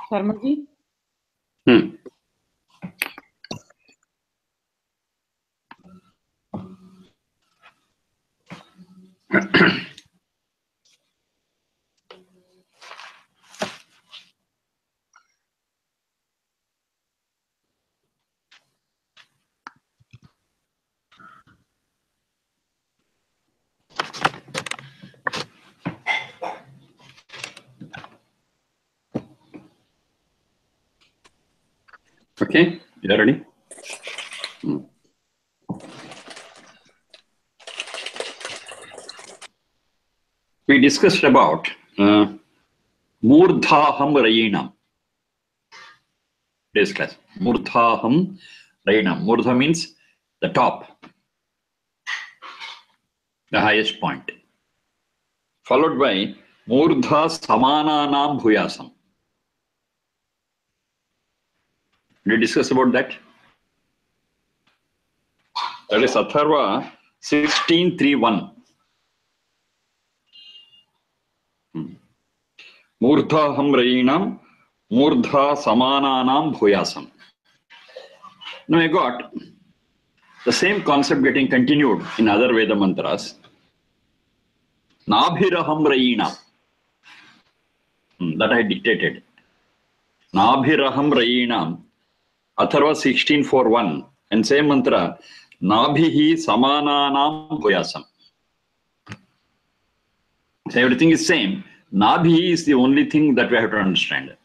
Sharma ji? Okay, you are ready? We discussed about Murdhaham Rayinam. Today's class. Murdhaham Rayinam. Murdha means the top, the highest point. Followed by Murdha Samananam Bhuyasam. Did we discuss about that? That is Atharva 16:3:1. Murdhaham Rayinam, Murdha Samananam Bhuyasam. Now I got the same concept getting continued in other Veda mantras. Nabhiraham Rayinam. That I dictated. Nabhiraham Rayinam. Atharva 16:4:1. And same mantra. Nabhihi Samananam Bhuyasam. So everything is same. Nabhi is the only thing that we have to understand.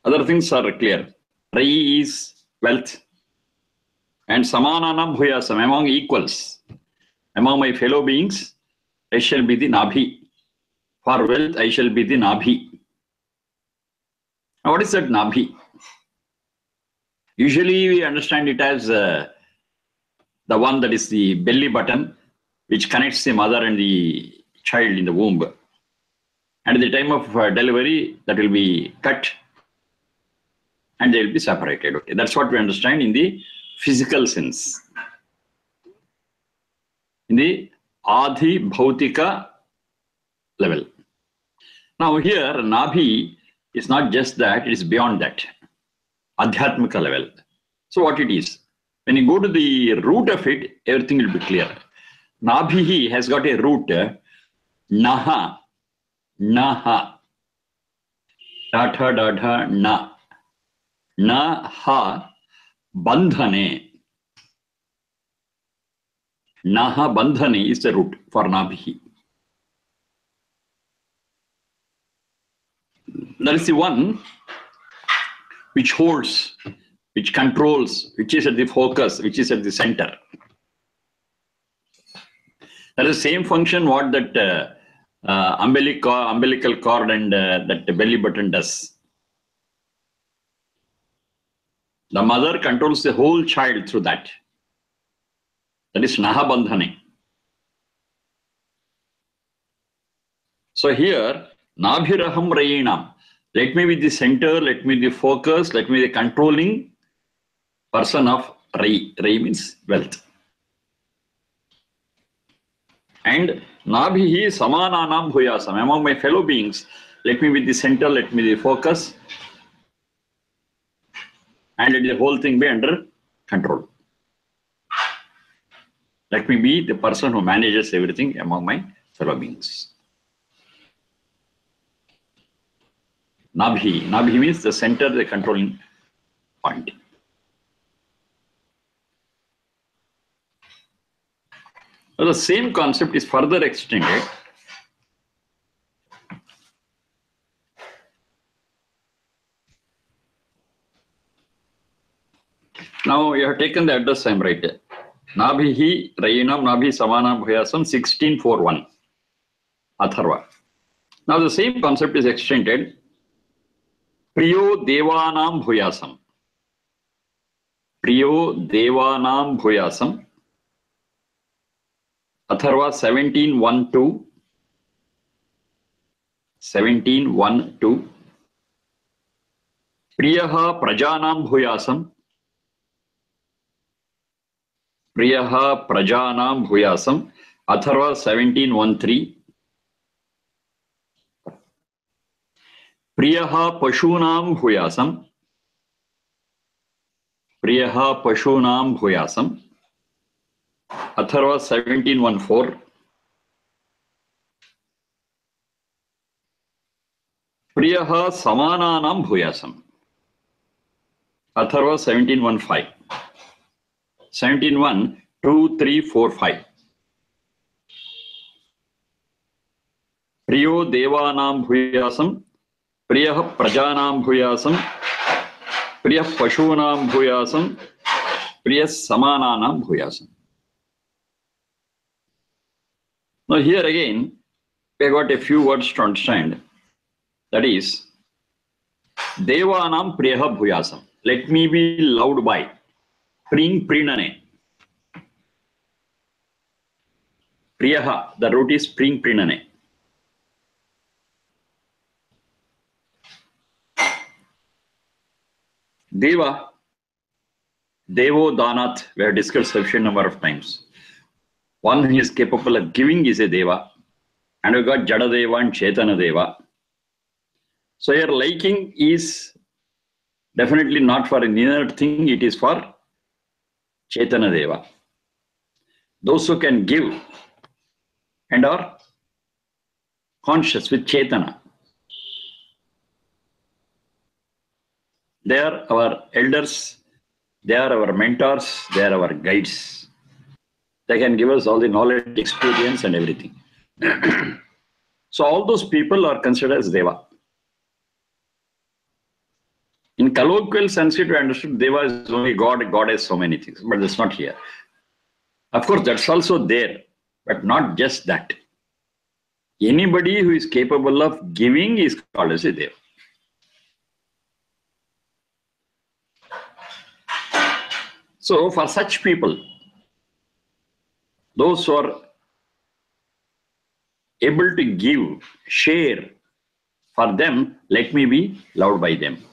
Other things are clear. Rai is wealth. And Samananam Bhuyasam, among equals. Among my fellow beings, I shall be the Nabhi. For wealth, I shall be the Nabhi. Now, what is that Nabhi? Usually we understand it as the one that is the belly button, which connects the mother and the child in the womb. And at the time of delivery, that will be cut and they will be separated. Okay, that's what we understand in the physical sense. In the Adi Bhautika level. Now here, Nabhi is not just that, it is beyond that. Adhyatmika level. So what it is? When you go to the root of it, everything will be clear. Nabhihi has got a root, Naha, Naha, Datha, Datha, Na, Naha, Bandhane. Naha Bandhane is the root for Nabhihi. That is the one which holds, which controls, which is at the focus, which is at the center. That is the same function what that umbilical cord and that belly button does. The mother controls the whole child through that. That is Naha Bandhane. So here, Nabhiraham Rayinam. Let me be the center, let me be the focus, let me be the controlling person of Rai. Rai means wealth. And Nabhihi Samananam Bhuyasam. Among my fellow beings, let me be the center, let me be the focus, and let the whole thing be under control. Let me be the person who manages everything among my fellow beings. Nabhi. Nabhi means the center, the controlling point. Now, the same concept is further extended. Now you have taken the address, I am right. Nabhihi Rayinam Nabhi Samanam Bhuyasam 16:4:1. Atharva. Now the same concept is extended. Priyo Devanam Bhuyasam. Priyo Devanam Bhuyasam. Atharva 17:1:2. 17:1:2. Priyaha Prajanam Bhuyasam. Priyaha Prajanam Bhuyasam. Atharva 17:1:3. Priyaha Pashunam Bhuyasam. Priyaha Pashunam Bhuyasam. Atharva 17:14. Priyaha Samananam Bhuyasam. Atharva 17:15. 17:1, 2, 3, 4, 5. Priyo Devanam Bhuyasam. Priyah Prajanam Bhuyasam. Priyah Pashunam Bhuyasam. Priyah Samananam Bhuyasam. Now here again, we have got a few words to understand. That is, Devanam Priyaha Bhuyasam. Let me be loved by. Pring Prinane. Priyaha, the root is Pring Prinane. Deva, Devo Danat, we have discussed sufficient number of times. One who is capable of giving is a Deva. And we got Jada Deva and Chetana Deva. So your liking is definitely not for an inert thing, it is for Chetana Deva. Those who can give and are conscious with Chetana. They are our elders, they are our mentors, they are our guides. They can give us all the knowledge, experience and everything. So all those people are considered as Deva. In colloquial Sanskrit, we understood Deva is only God, goddess, so many things, but that's not here. Of course, that's also there, but not just that. Anybody who is capable of giving is called as a Deva. So for such people, those who are able to give, share, for them, let me be loved by them.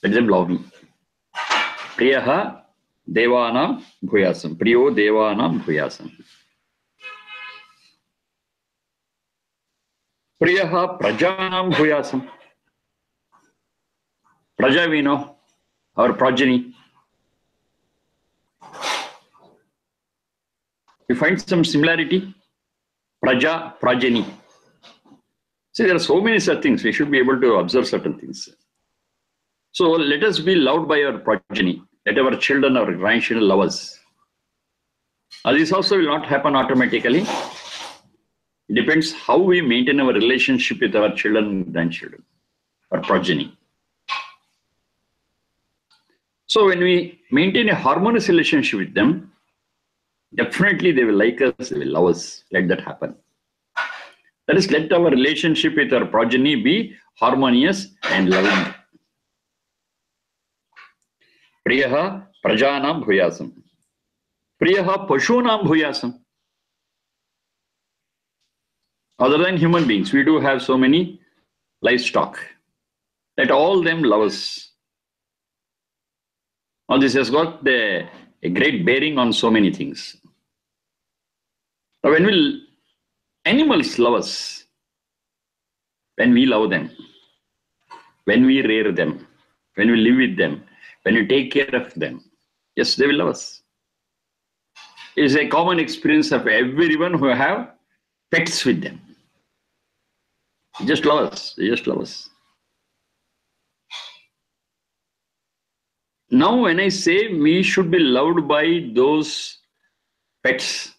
Let them love me. Priyaha Devanam Bhuyasam. Priyo Devanam Bhuyasam. Priyaha Prajanam Bhuyasam. Praja we know, our progeny. We find some similarity. Praja, progeny. See, there are so many such things. We should be able to observe certain things. So let us be loved by our progeny. Let our children, our grandchildren love us. This also will not happen automatically. It depends how we maintain our relationship with our children and grandchildren, our progeny. So when we maintain a harmonious relationship with them, definitely they will like us, they will love us. Let that happen. That is, let our relationship with our progeny be harmonious and loving. Priyaha Prajanam Bhuyasam. Priyaha Pashunam Bhuyasam. Other than human beings, we do have so many livestock. Let all them love us. Now this has got a great bearing on so many things. Now when animals love us, when we love them, when we rear them, when we live with them, when we take care of them, yes, they will love us. It is a common experience of everyone who have pets with them. They just love us. They just love us. Now, when I say we should be loved by those pets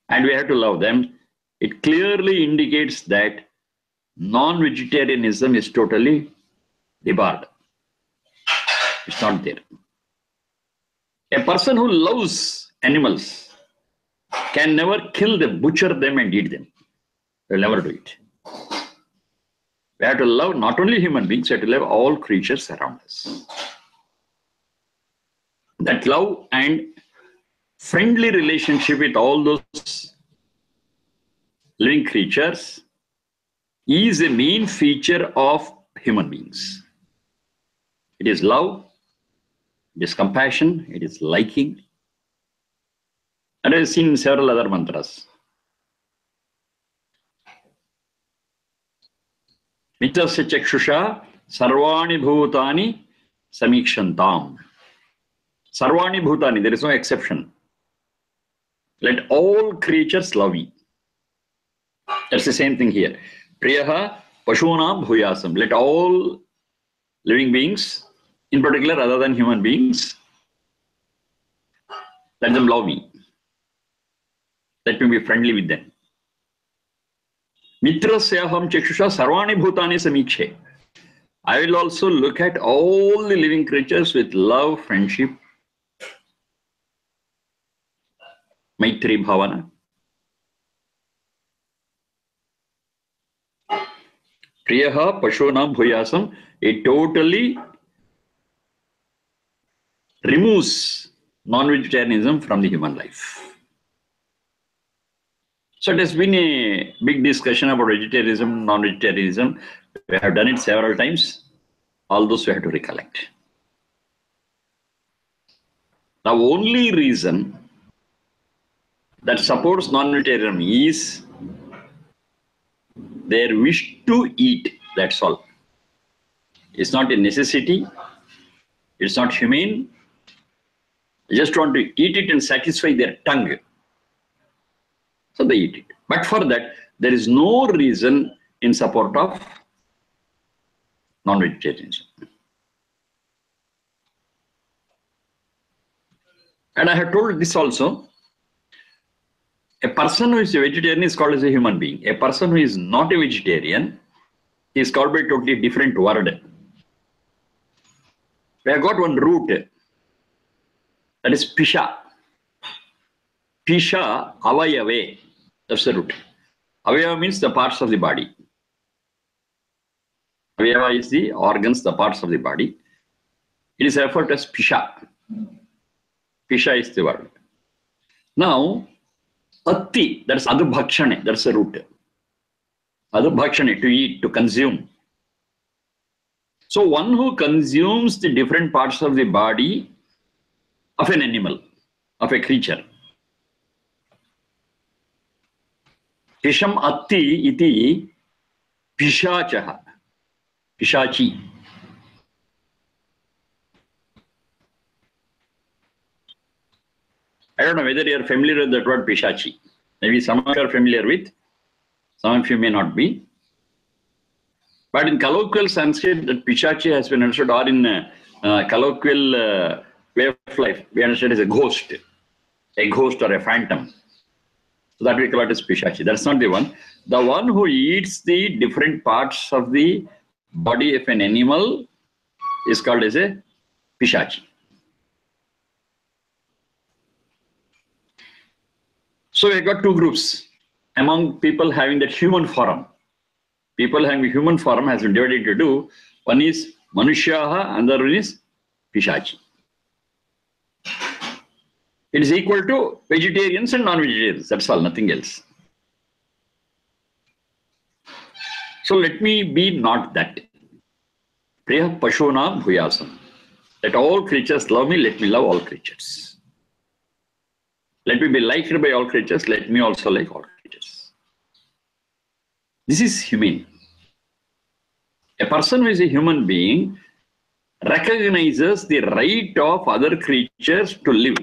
and we have to love them, it clearly indicates that non-vegetarianism is totally debarred. It's not there. A person who loves animals can never kill them, butcher them and eat them. They will never do it. We have to love not only human beings, we have to love all creatures around us. That love and friendly relationship with all those living creatures is a main feature of human beings. It is love, it is compassion, it is liking. And I have seen several other mantras. Mitrasya chakshusha sarvani bhutani samikshantam. Sarvani bhutani, there is no exception. Let all creatures love me. That's the same thing here. Priyaha pashunam bhuyasam. Let all living beings, in particular other than human beings, let them love me. Let me be friendly with them. Mitrasyaham chakshusha sarvani bhutani samikshe. I will also look at all the living creatures with love, friendship, Maitri Bhavana. Priyaha Pashunam Bhuyasam. It totally removes non-vegetarianism from the human life. So it has been a big discussion about vegetarianism, non-vegetarianism. We have done it several times. All those we have to recollect. The only reason that supports non-vegetarianism is their wish to eat. That's all. It's not a necessity. It's not humane. They just want to eat it and satisfy their tongue. So they eat it. But for that, there is no reason in support of non-vegetarianism. And I have told this also. A person who is a vegetarian is called as a human being. A person who is not a vegetarian is called by a totally different word. We have got one root. That is pisha. Pisha avayave. That's the root. Avayava means the parts of the body. Avayava is the organs, the parts of the body. It is referred to as pisha. Pisha is the word. Now, atti, that's adubhakshane, that's the root. Adubhakshane, to eat, to consume. So one who consumes the different parts of the body of an animal, of a creature. Pisham atti iti pishachaha. Pishachi. I don't know whether you are familiar with that word pishachi. Maybe some of you are familiar with, some of you may not be. But in colloquial Sanskrit, that pishachi has been understood, or in colloquial way of life, we understand as a ghost or a phantom. So that we call it as pishachi. That's not the one. The one who eats the different parts of the body of an animal is called as a pishachi. So we have got two groups among people having that human form. People having a human form has been divided into two. One is Manushyaha, and the other one is Pishachi. It is equal to vegetarians and non-vegetarians. That's all, nothing else. So let me be not that. Priya Pashuna Bhuyasam. Let all creatures love me, let me love all creatures. Let me be liked by all creatures, let me also like all creatures. This is humane. A person who is a human being recognizes the right of other creatures to live.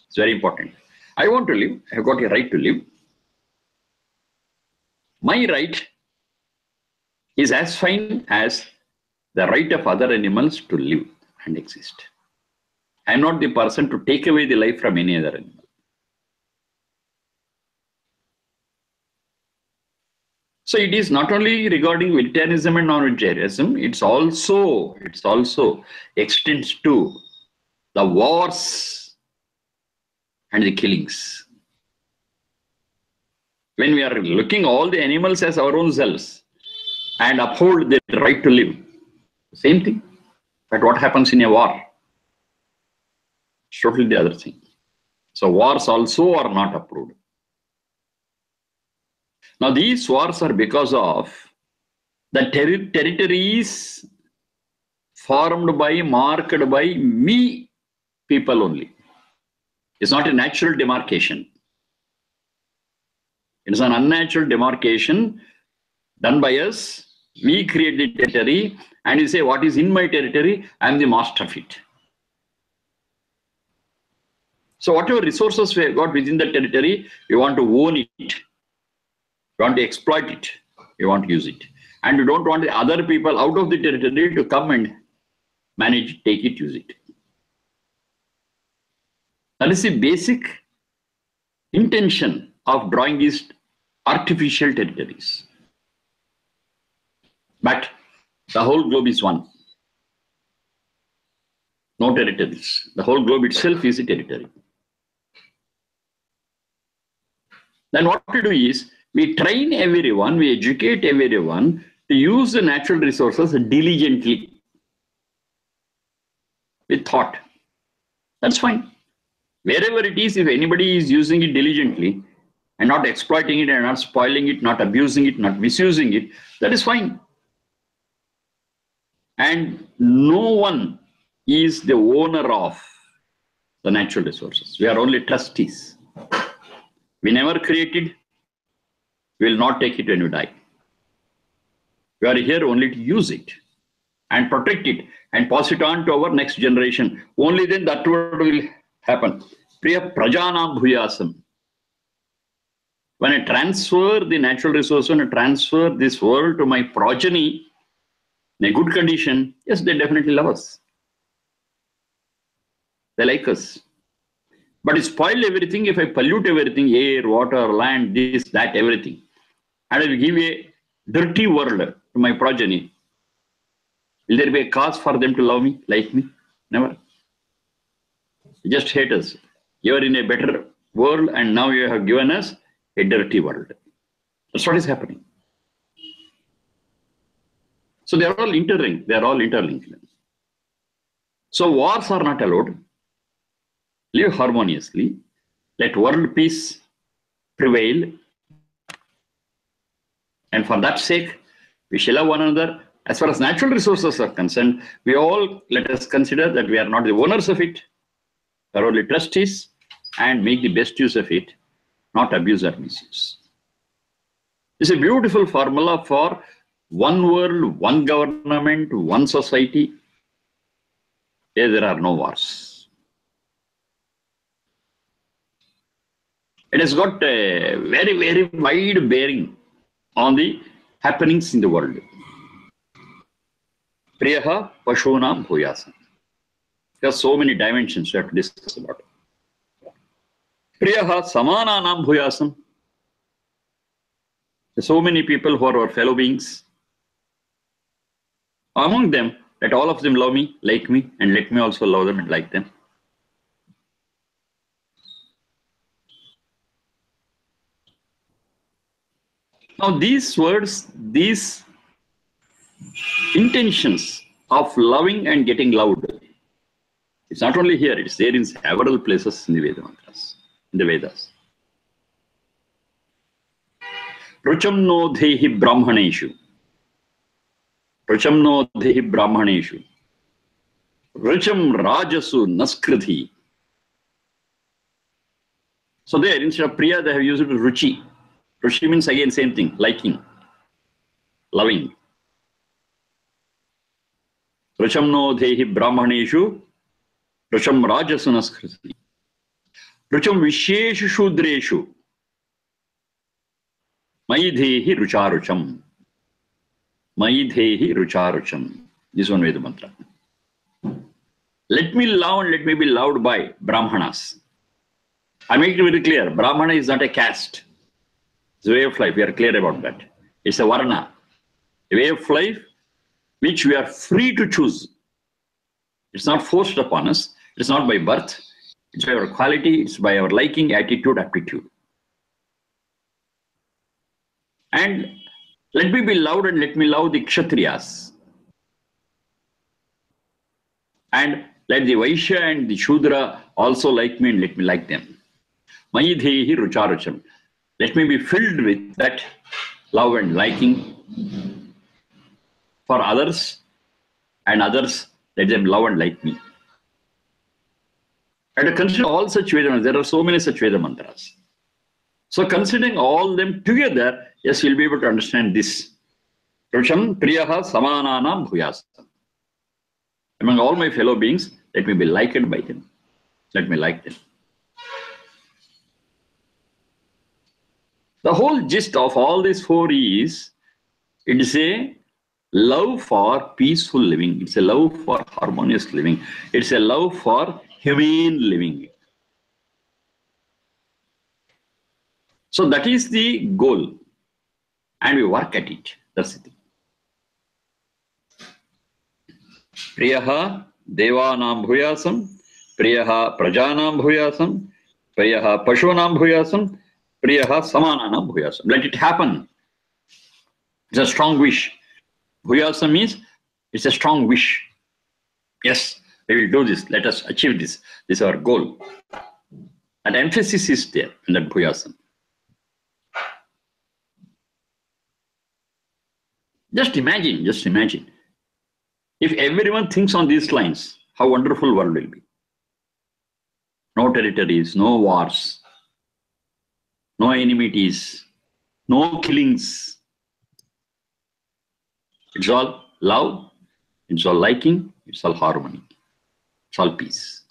It's very important. I want to live. I have got a right to live. My right is as fine as the right of other animals to live and exist. I am not the person to take away the life from any other animal. So it is not only regarding vegetarianism and non-vegetarianism, it's also extends to the wars and the killings. When we are looking all the animals as our own selves and uphold their right to live, same thing. But what happens in a war? It's totally the other thing. So wars also are not approved. Now these wars are because of the territories formed by, marked by me people only. It's not a natural demarcation. It is an unnatural demarcation done by us We create the territory and you say, what is in my territory? I am the master of it. So whatever resources we have got within the territory, we want to own it. We want to exploit it. We want to use it. And we don't want the other people out of the territory to come and manage it, take it, use it. That is the basic intention of drawing these artificial territories. But the whole globe is one. No territories. The whole globe itself is a territory. Then what we do is, we train everyone, we educate everyone to use the natural resources diligently, with thought. That's fine. Wherever it is, if anybody is using it diligently and not exploiting it and not spoiling it, not abusing it, not misusing it, that is fine. And no one is the owner of the natural resources. We are only trustees. We never created, we will not take it when we die. We are here only to use it and protect it and pass it on to our next generation. Only then that will happen. Priya Prajanam Bhuyasam. When I transfer the natural resource, when I transfer this world to my progeny in a good condition, yes, they definitely love us. They like us. But it spoil everything if I pollute everything, air, water, land, this, that, everything. And I will give a dirty world to my progeny. Will there be a cause for them to love me, like me? Never. They just hate us. You are in a better world and now you have given us a dirty world. That's what is happening. So they are all interlinked. They are all interlinked. So wars are not allowed. Live harmoniously. Let world peace prevail. And for that sake, we shall love one another. As far as natural resources are concerned, we all let us consider that we are not the owners of it. We are only trustees and make the best use of it, not abuse or misuse. It's a beautiful formula for one world, one government, one society, where there are no wars. It has got a very, very wide bearing on the happenings in the world. Priyaha Pashunam Bhuyasam. There are so many dimensions we have to discuss about. Priyaha Samananam Bhuyasam. There are so many people who are our fellow beings. Among them, let all of them love me, like me, and let me also love them and like them. Now these words, these intentions of loving and getting loved, it's not only here, it's there in several places in the Vedas. Rucham no dhehi brahmaneshu. Rucham no dhehi brahmaneshu. Rucham rajasu naskrithi. So there, instead of priya, they have used ruchi. Ruchi means again same thing, liking, loving. Rucham no dhehi brahmaneshu. Rucham rajasu naskrithi. Rucham visheshu shudreshu. Maidhehi rucharucham. Maidhehi rucharucham. This one Veda mantra. Let me love and let me be loved by Brahmanas. I make it very clear. Brahmana is not a caste. It's a way of life. We are clear about that. It's a varna. A way of life which we are free to choose. It's not forced upon us. It's not by birth. It's by our quality. It's by our liking, attitude, aptitude. And let me be loved and let me love the Kshatriyas. And let the Vaishya and the Shudra also like me and let me like them. Maidhehi rucharucham. Let me be filled with that love and liking for others, and others let them love and like me. And to consider all such Veda mantras, there are so many such Veda mantras. So considering all them together, yes, we'll be able to understand this. Rucham Priyaha Samananam Bhuyasam. Among all my fellow beings, let me be liked by them. Let me like them. The whole gist of all these four is, it is a love for peaceful living. It's a love for harmonious living. It's a love for humane living. So that is the goal. And we work at it. That's it. Priyaha Devanam Bhuyasam, Priyaha Prajanam Bhuyasam, Priyaha Pashunam Bhuyasam, Priyaha Samananam Bhuyasam. Let it happen. It's a strong wish. Bhuyasam means it's a strong wish. Yes, we will do this. Let us achieve this. This is our goal. And emphasis is there in that Bhuyasam. Just imagine. If everyone thinks on these lines, how wonderful world will be. No territories, no wars, no enmities, no killings. It's all love, it's all liking, it's all harmony, it's all peace.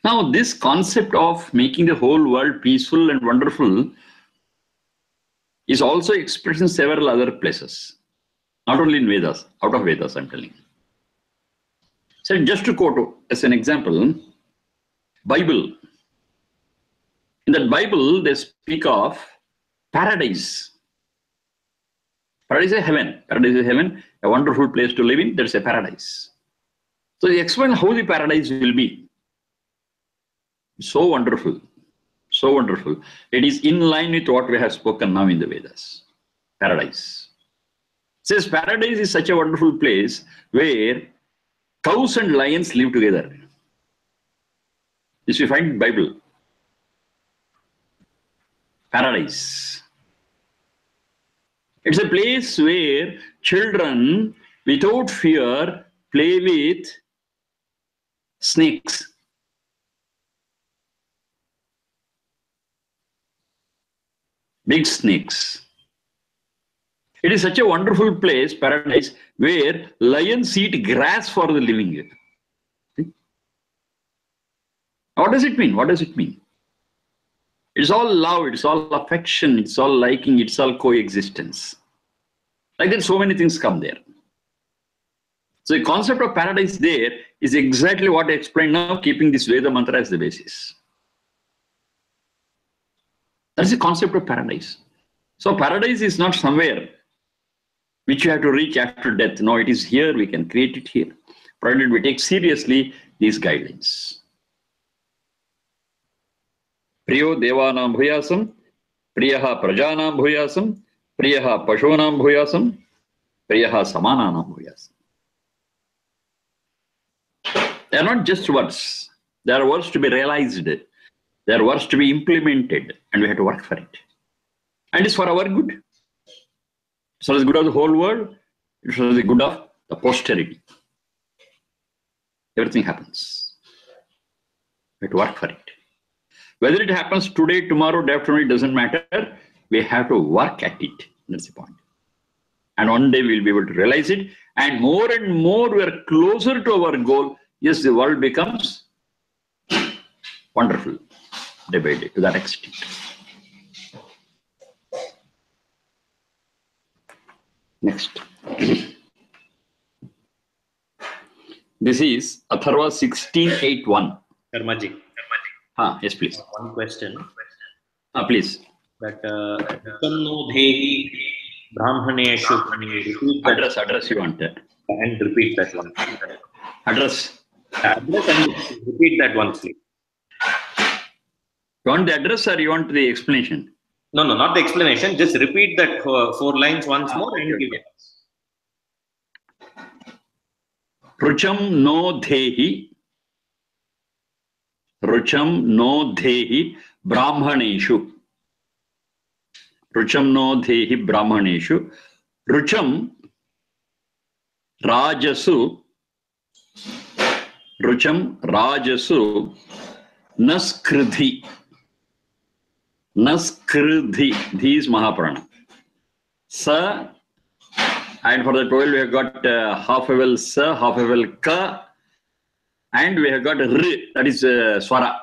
Now, this concept of making the whole world peaceful and wonderful is also expressed in several other places. Not only in Vedas, out of Vedas, I'm telling you. So just to quote as an example, Bible. In that Bible, they speak of paradise. Paradise is heaven. Paradise is heaven, a wonderful place to live in. There's a paradise. So they explain how the paradise will be. So wonderful. So wonderful. It is in line with what we have spoken now in the Vedas. Paradise. It says paradise is such a wonderful place where cows and lions live together. This we find in the Bible. Paradise. It's a place where children, without fear, play with snakes. Big snakes. It is such a wonderful place, paradise, where lions eat grass for the living. What does it mean? What does it mean? It's all love, it's all affection, it's all liking, it's all coexistence. Like that, so many things come there. So the concept of paradise there is exactly what I explained now, keeping this Veda mantra as the basis. That's the concept of paradise. So paradise is not somewhere which you have to reach after death. No, it is here. We can create it here, provided we take seriously these guidelines. Priyo Devanam Bhuyasam, Priyaha Prajanam Bhuyasam, Priyaha Pashunam Bhuyasam, Priyaha Samananam Bhuyasam. They are not just words. They are words to be realized. They are words to be implemented, and we have to work for it. And it's for our good. It's for the good of the whole world. It's for the good of the posterity. Everything happens. We have to work for it. Whether it happens today, tomorrow, day after tomorrow, it doesn't matter. We have to work at it. That's the point. And one day we'll be able to realize it. And more we are closer to our goal. Yes, the world becomes wonderful day by day to that extent. Next. This is Atharva 16:8:1. Sharmaji. Yes, please. One question. Please. That Tanno Dehi Brahmaneshu. Can you repeat that? Address you want that. And repeat that one. Address. Address and repeat that once, please. You want the address or you want the explanation? No, not the explanation. Just repeat that 4 lines once more and give it. Rucham no dehi. Rucham no dehi brahmaneshu. Rucham no dehi brahmaneshu. Rucham rajasu. Rucham rajasu naskridhi. Naskridhi. Dhi is Mahaprana. Sa, and for the vowel we have got half vowel sa, half vowel ka, and we have got r, that is swara.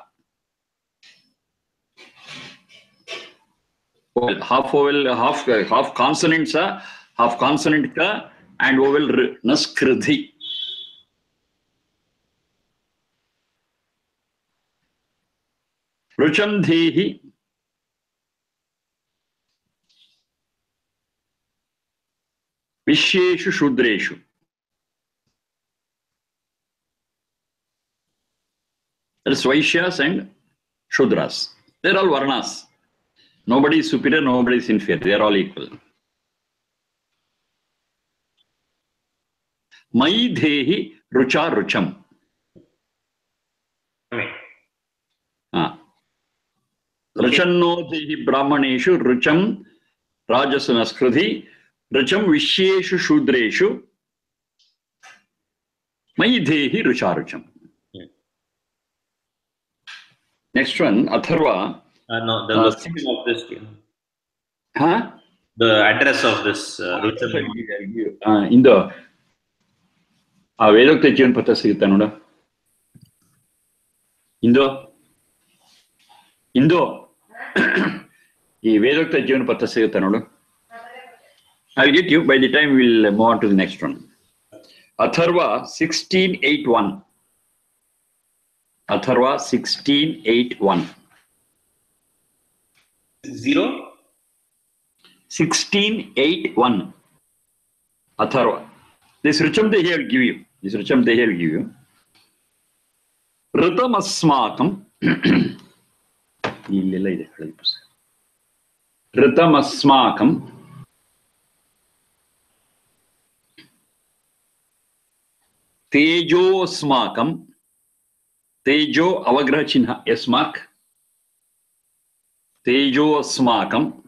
Well, half vowel, half consonant sa, half consonant ka, and vowel r, naskridhi. Rucham dhehi. Vishyeshu Shudreshu. That is Vaishyas and Shudras. They're all Varnas. Nobody is superior, nobody is inferior. They are all equal. Mai Dhehi Rucha Rucham. Ruchanno Dhehi Brahmaneshu Rucham Rajasanaskridhi. Rucham Vishyeshu Shudreshu. Mai Dhehi Rucha Rucham. Next one, Atharva. No, the location of this. Huh? The address of this. In the Vedokta Jivan Pata sigutta noda. Indo. ಈ Vedokta Jivan Pata sigutta nodu. I'll get you by the time we'll move on to the next one. Atharva 1681. Atharva 1681. 1681. Atharva. This Rucham Dehi I will give you. Ritam Asmakam. Ritam Asmakam. Tejo Asmakam. Tejo Avagraha Chinha. Yes, mark. Tejo Asmakam.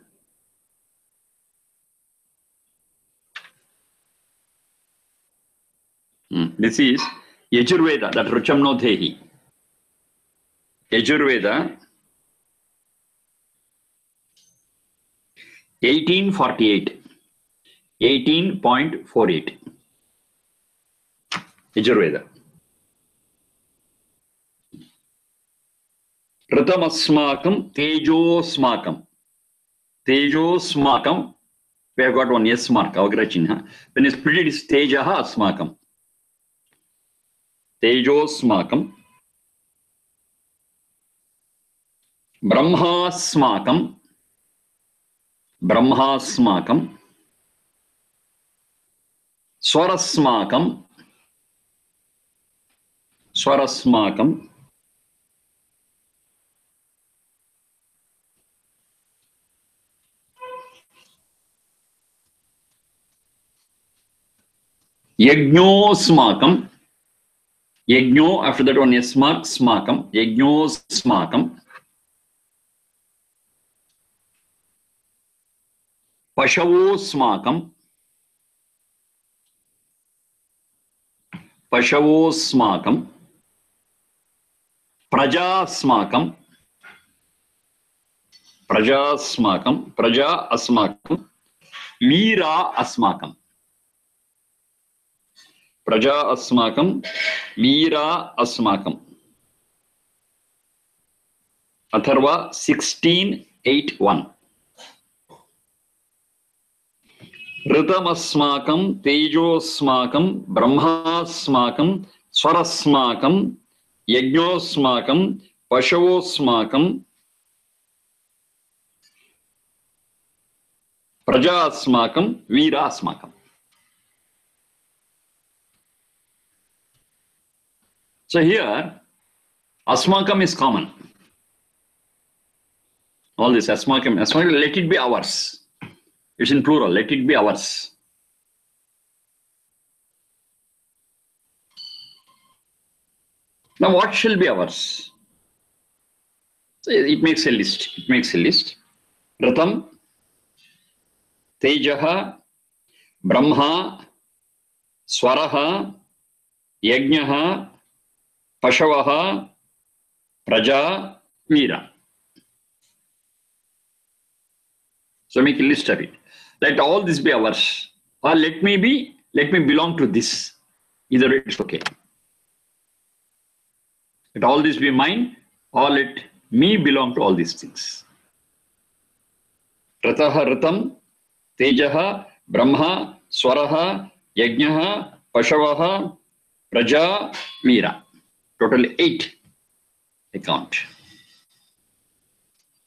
This is Yajurveda, that Rucham no Dehi. Yajurveda 1848. 18.48. Yajurveda. Ratamasmakam, Tejosmakam. Tejosmakam. We have got one yes mark, Avagraha Chinha. When it's split, it is Tejaha Asmakam. Tejosmakam. Brahmasmakam. Brahmasmakam. Swarasmakam. Swarasmakam. Yajnosmakam. Yajno, after that one yes mark, smakam. Yajnosmakam. Pashavosmakam. Pashavosmakam. Prajasmakam. Prajasmakam. Praja asmakam. Veera asmakam. Praja asmakam. Veera asmakam. Atharva 1681. Ritamasmakam, Tejosmakam, Brahmasmakam, Swarasmakam, Yajnosmakam, Pashavosmakam, Prajasmakam, Veerasmakam. So here, Asmakam is common. All this Asmakam, let it be ours. It's in plural, let it be ours. Now what shall be ours? So it makes a list. Ratam, Tejaha, Brahma, Swaraha, Yajnaha, Pashavaha, Praja, Veera. So make a list of it. Let all this be ours, or let me belong to this. Either way, it's okay. Let all this be mine, or let me belong to all these things. Rataha Ratam, Tejaha, Brahma, Swaraha, Yajnaha, Pashavaha, Praja, Mira. Total 8 I count.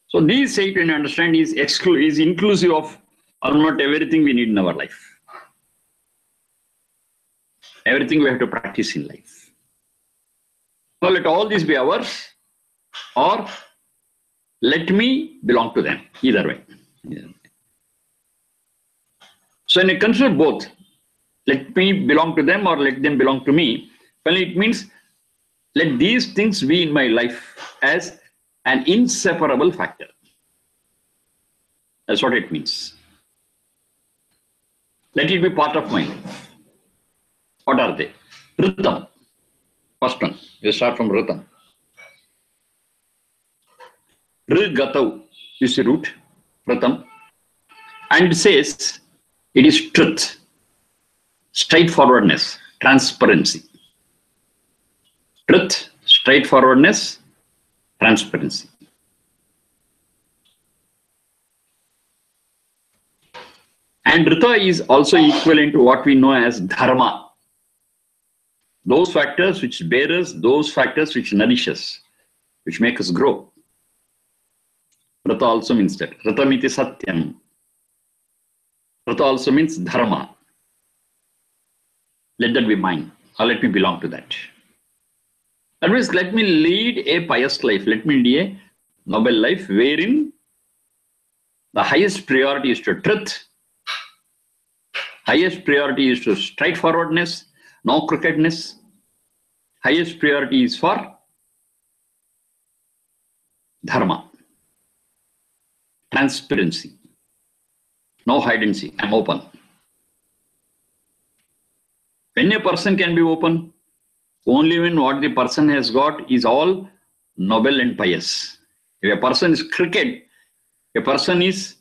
So these 8, when you understand, is inclusive of almost everything we need in our life. Everything we have to practice in life. Now let all this be ours, or let me belong to them. Either way. So when you consider both, let me belong to them or let them belong to me, well, it means let these things be in my life as an inseparable factor. That's what it means. Let it be part of my life. What are they? Ritam. First one. You start from Ritam. Rigatav is the root. Ritam. And it says it is truth, straightforwardness, transparency. Truth, straightforwardness, transparency. And Rita is also equivalent to what we know as Dharma. Those factors which bear us, those factors which nourish us, which make us grow. Rita also means that. Ritam iti satyam. Rita also means Dharma. Let that be mine, or let me belong to that. That means let me lead a pious life. Let me lead a noble life wherein the highest priority is to truth. Highest priority is to straightforwardness, no crookedness. Highest priority is for Dharma, transparency, no hide and seek. I'm open. When a person can be open, only when what the person has got is all noble and pious. If a person is crooked, a person is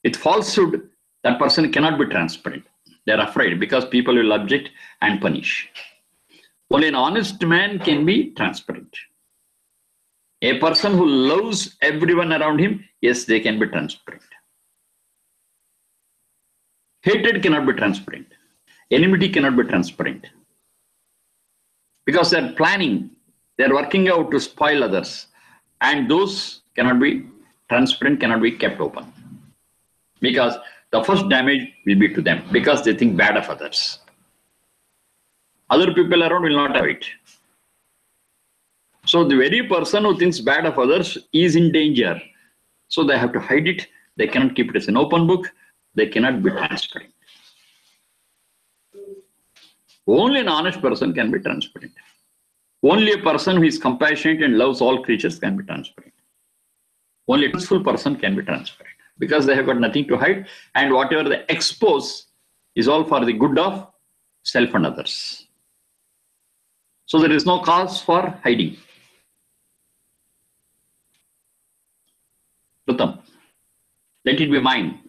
with falsehood, that person cannot be transparent. They're afraid because people will object and punish. Only an honest man can be transparent. A person who loves everyone around him, yes, they can be transparent. Hatred cannot be transparent. Enmity cannot be transparent. Because they're planning, they're working out to spoil others. And those cannot be transparent, cannot be kept open. Because the first damage will be to them, because they think bad of others. Other people around will not have it. So the very person who thinks bad of others is in danger. So they have to hide it. They cannot keep it as an open book. They cannot be transparent. Only an honest person can be transparent. Only a person who is compassionate and loves all creatures can be transparent. Only a truthful person can be transparent, because they have got nothing to hide, and whatever they expose is all for the good of self and others. So there is no cause for hiding. Pratham, let it be mine.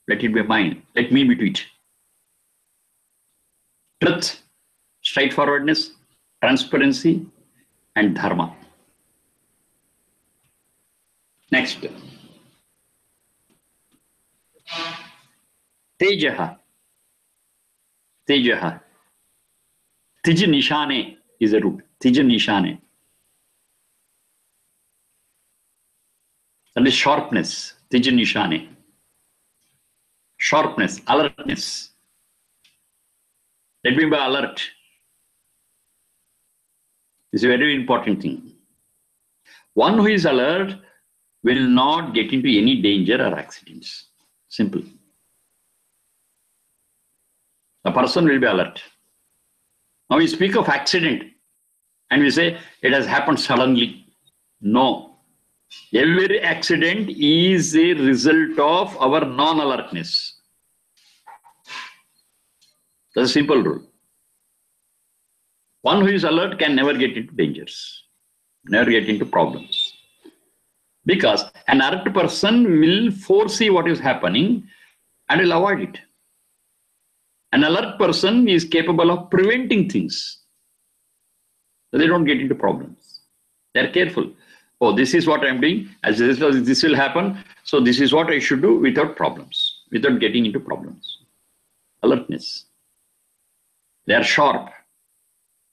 Let it be mine. Let me be to it. Truth, straightforwardness, transparency, and dharma. Next. Tejaha. Tejaha. Tij nishane is a root. Tij nishane. That is sharpness. Tij nishane. Sharpness, alertness. Let me be alert. This is a very important thing. One who is alert will not get into any danger or accidents. Simple. The person will be alert. Now we speak of accident and we say it has happened suddenly. No. Every accident is a result of our non-alertness. That's a simple rule. One who is alert can never get into dangers, never get into problems. Because an alert person will foresee what is happening and will avoid it. An alert person is capable of preventing things, so they don't get into problems. They're careful. Oh, this is what I'm doing. As this will happen, so this is what I should do without problems, without getting into problems. Alertness. They are sharp.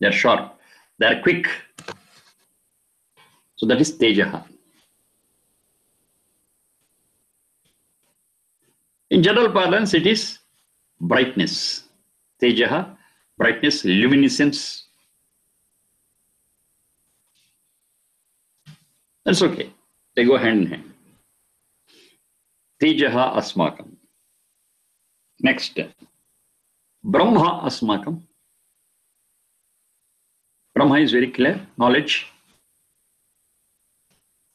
They are sharp. They are quick. So that is Tejaha. In general parlance, it is brightness. Tejaha, brightness, luminescence. That's okay. They go hand in hand. Tejaha asmakam. Next. Brahma asmakam. Brahma is very clear, knowledge.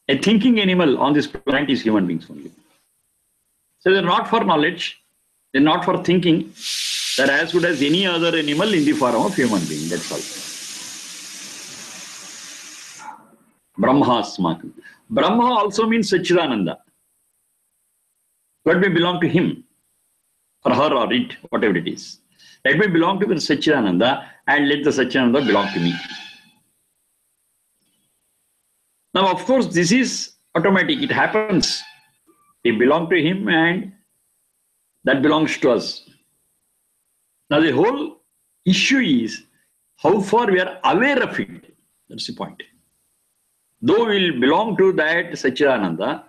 A thinking animal on this planet is human beings only. So they're not for knowledge, they're not for thinking. They're as good as any other animal in the form of human being. That's all. Brahma asmakam. Brahma also means Sachidananda. Let me belong to him, or her, or it, whatever it is. Let me belong to the Sachidananda and let the Sachidananda belong to me. Now, of course, this is automatic. It happens. We belong to him and that belongs to us. Now, the whole issue is how far we are aware of it. That's the point. Though we will belong to that Sachidananda,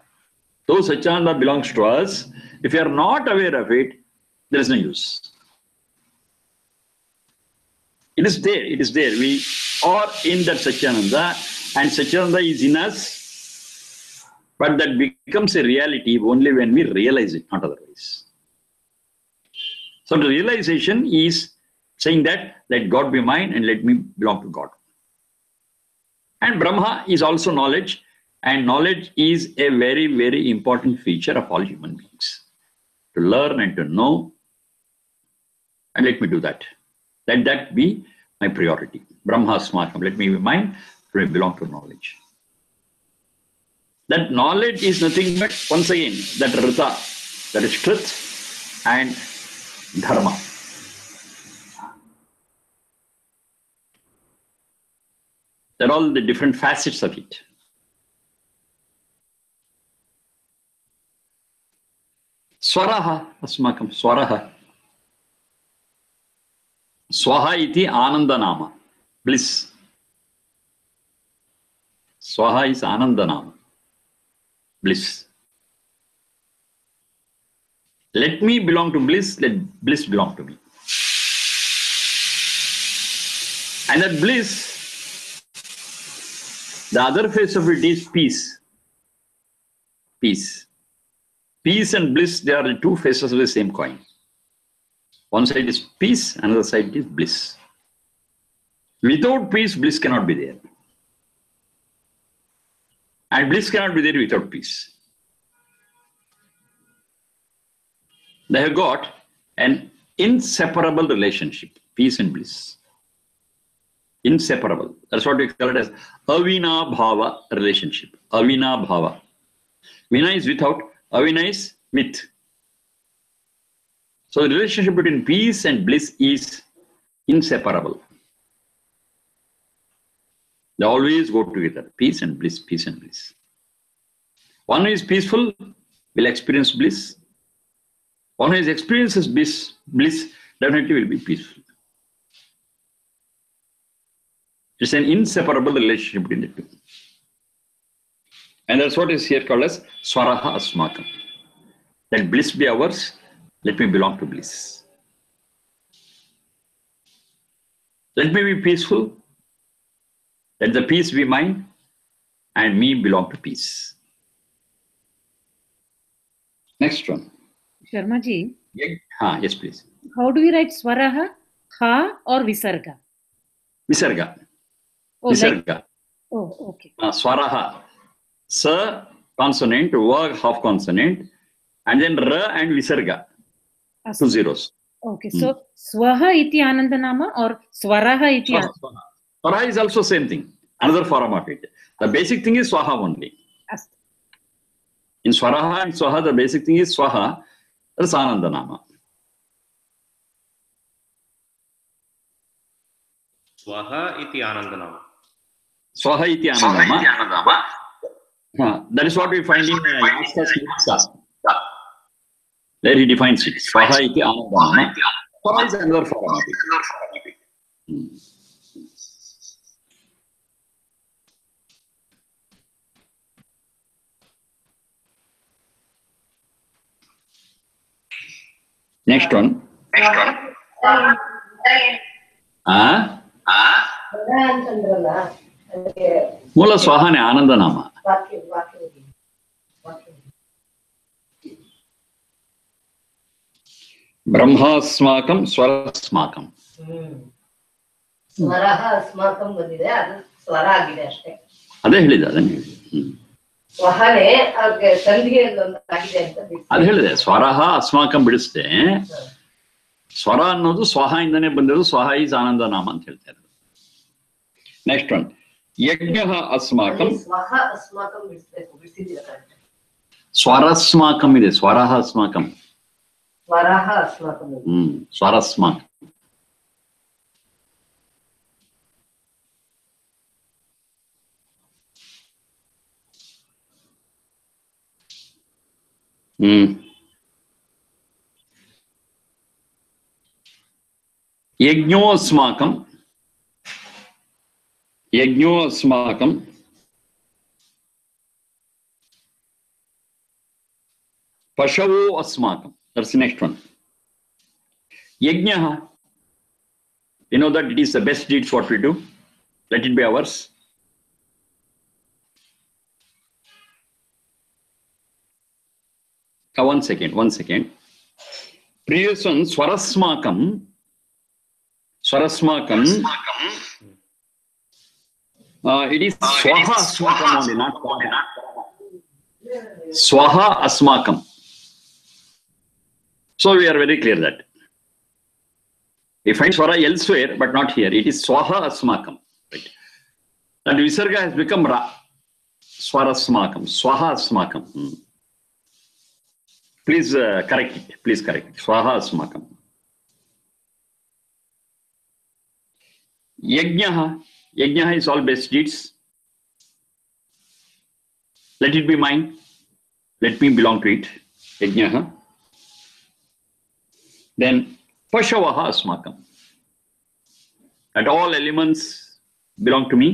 though Sachidananda belongs to us, if we are not aware of it, there is no use. It is there. It is there. We are in that Sachidananda, and Sachidananda is in us, but that becomes a reality only when we realize it, not otherwise. So the realization is saying that let God be mine and let me belong to God. And Brahma is also knowledge, and knowledge is a very, very important feature of all human beings. To learn and to know, and let me do that. Let that be my priority. Brahma asmakam, let me be mine, let me belong to knowledge. That knowledge is nothing but, once again, that rita, that is truth and dharma. They're all the different facets of it. Swaraha asmakam, swaraha. Swaha iti anandanama, bliss. Swaha is anandanama, bliss. Let me belong to bliss, let bliss belong to me. And that bliss, the other face of it is peace. Peace. Peace and bliss, they are the two faces of the same coin. One side is peace, another side is bliss. Without peace, bliss cannot be there. And bliss cannot be there without peace. They have got an inseparable relationship, peace and bliss. Inseparable. That's what we call it as avina bhava relationship. Avina bhava. Vina is without, avina is with. So the relationship between peace and bliss is inseparable. They always go together. Peace and bliss, peace and bliss. One who is peaceful will experience bliss. One who experiences bliss definitely will be peaceful. It's an inseparable relationship between the two. And that's what is here called as swaraha asmakam. Let bliss be ours. Let me belong to bliss. Let me be peaceful. Let the peace be mine and me belong to peace. Next one. Sharma ji. Yes, please. How do we write swaraha? Ha or visarga? Visarga. Oh, Visarga. like, oh, okay. Swaraha. Sa consonant, va half consonant, and then ra and visarga. 2 zeros. Okay, so swaha iti anandanama or swaraha iti anandanama? Swaraha is also same thing, another form of it. The basic thing is swaha only. In swaraha and swaha, the basic thing is swaha. That's Ananda Nama. Swaha iti Anandanama. Swaha iti Anandama. That is what we find in Yaska's Muksa. There he defines it. Swaha iti Anandama. Swaha is another form of it. Next one. Mula Swahane Anandanama. Brahmasmakam Swarasmakam. Swaraha Asmakam ಬಂದಿದೆ ಅದು ಸ್ವರ ಆಗಿದೆ ಅಷ್ಟೇ. ಅದೇ ಹೇಳಿದೆ ಸ್ವಹನೆ ಸಂಧಿಗೆ ಒಂದು ಆಗಿದೆ ಅಂತ ಅದು ಹೇಳಿದೆ. ಸ್ವರಹ ಅಸ್ಮಾಕಂ ಬಿಡಿಸ್ದೆ. ಸ್ವರ ಅನ್ನೋದು ಸ್ವಹ ಇಂದನೇ ಬಂದಿರೋದು. ಸ್ವಹ ಈಸ್ ಆನಂದನಾಮ ಅಂತ ಹೇಳ್ತಾರೆ. ನೆಕ್ಸ್ಟ್ ಒನ್ ಯಜ್ಞ ಅಸ್ಮಾಕಂ. ಸ್ವಹ ಅಸ್ಮಾಕಂ ಬಿಡಿಸ್ಬೇಕು. ಬಿಡಿಸಿದ್ದೀರಾ ಕರೆಕ್ಟ್. ಸ್ವರಸ್ಮಾಕಂ ಇದೆ. ಸ್ವರಹ ಅಸ್ಮಾಕಂ. ಸ್ವರಹ ಅಸ್ಮಾಕಂ. ಸ್ವರಸ್ಮಾಕಂ. यज्ञोऽस्माकं पशवो अस्माकं. That's the next one. Yajna, you know that it is the best deeds what we do. Let it be ours. One second. Previous one, Swarasmakam. It is Swaha Asmakam only, not Swaha Asmakam. So we are very clear that we find Swara elsewhere, but not here. It is Swaha Asmakam. Right. And Visarga has become Ra. Swarasmakam. Swaha Asmakam. Please correct it. Swaha Asmakam. Yajna is all best deeds. Let it be mine. Let me belong to it. Yajna. Then Pashavaha Asmakam. That all elements belong to me.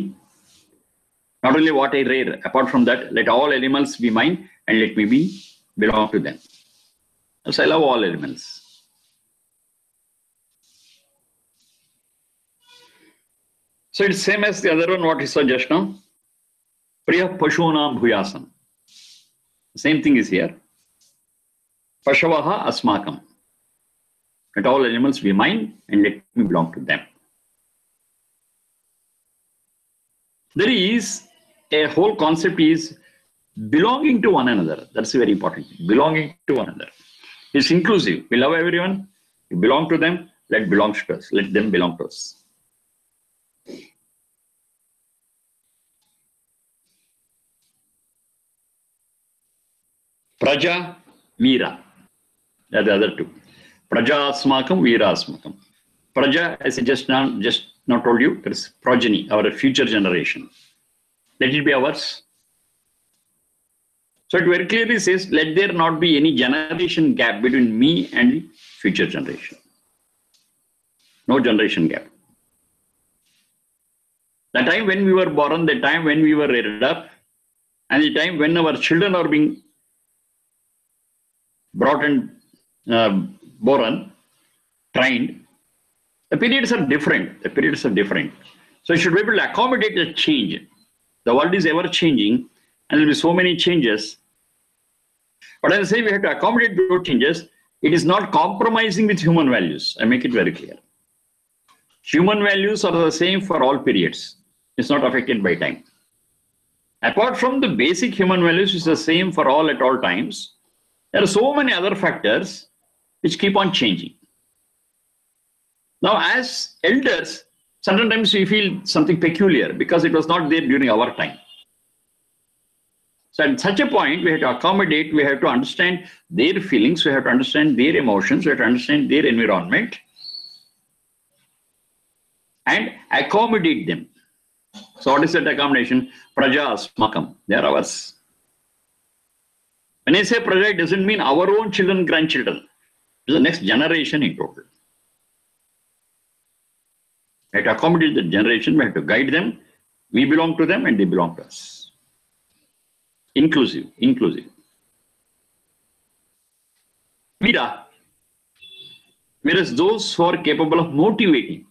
Not only what I rear. Apart from that, let all elements be mine and let me belong to them. So I love all elements. So it's same as the other one what we saw just now. Priya Pashunam Bhuyasam. Same thing is here. Pashavaha Asmakam. Let all animals be mine and let me belong to them. There is a whole concept is belonging to one another. That's very important. Belonging to one another. It's inclusive. We love everyone. We belong to them. Let belongs to us. Let them belong to us. Praja, Veera. They are the other two. Praja Asmakam, Veera Asmakam. Praja, as I just now told you, there is progeny, our future generation. Let it be ours. So it very clearly says, let there not be any generation gap between me and the future generation. No generation gap. The time when we were born, the time when we were reared up, and the time when our children are being brought and born, trained, the periods are different. So you should be able to accommodate the change. The world is ever changing, and there will be so many changes. But as I say, we have to accommodate those changes. It is not compromising with human values. I make it very clear. Human values are the same for all periods. It's not affected by time. Apart from the basic human values, which is the same for all at all times, there are so many other factors which keep on changing. Now, as elders, sometimes we feel something peculiar because it was not there during our time. So at such a point, we have to accommodate, we have to understand their feelings, we have to understand their emotions, we have to understand their environment and accommodate them. So what is that accommodation? Praja asmakam, they are ours. When I say praja, it doesn't mean our own children, grandchildren. It's the next generation in total. We have to accommodate the generation, we have to guide them. We belong to them and they belong to us. Inclusive. Veera. Whereas those who are capable of motivating.